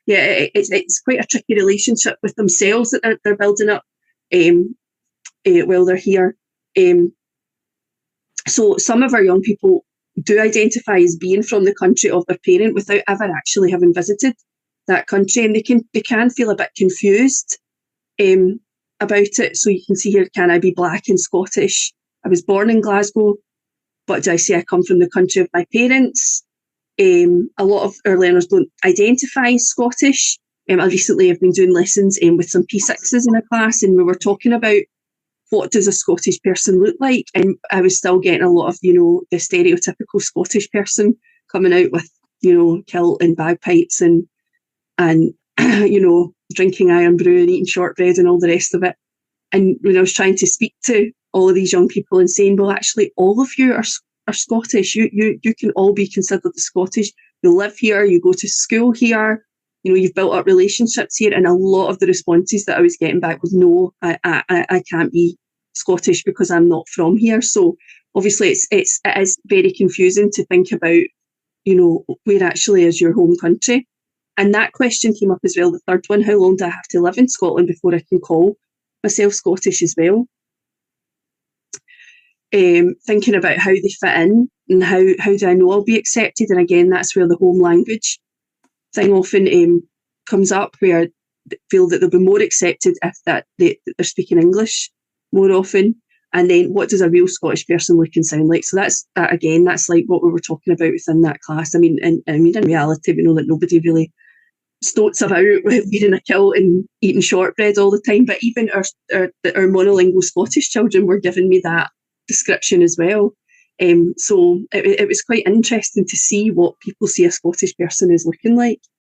yeah, it's quite a tricky relationship with themselves that they're building up um, while they're here. Um, so some of our young people do identify as being from the country of their parent without ever actually having visited that country, and they can feel a bit confused um, about it. So you can see here, can I be black and Scottish? I was born in Glasgow, but do I say I come from the country of my parents? A lot of our learners don't identify as Scottish. I recently have been doing lessons with some P6s in a class, and we were talking about what does a Scottish person look like, and I was still getting a lot of, the stereotypical Scottish person coming out with, kilt and bagpipes and drinking iron brew and eating shortbread and all the rest of it. And when I was trying to speak to all of these young people and saying, well, actually, all of you are Scottish. You can all be considered the Scottish. You live here, you go to school here, you've built up relationships here. And a lot of the responses that I was getting back was, no, I can't be Scottish because I'm not from here. So obviously it is very confusing to think about, where actually is your home country? And that question came up as well, the third one, how long do I have to live in Scotland before I can call myself Scottish as well? Thinking about how they fit in and how do I know I'll be accepted? And again, that's where the home language thing often comes up, where they feel that they'll be more accepted if they're speaking English more often. And then what does a real Scottish person look and sound like? So that's like what we were talking about within that class. I mean, in reality, we know that nobody really stoats about wearing a kilt and eating shortbread all the time. But even our monolingual Scottish children were giving me that description as well. So it was quite interesting to see what people see a Scottish person as looking like.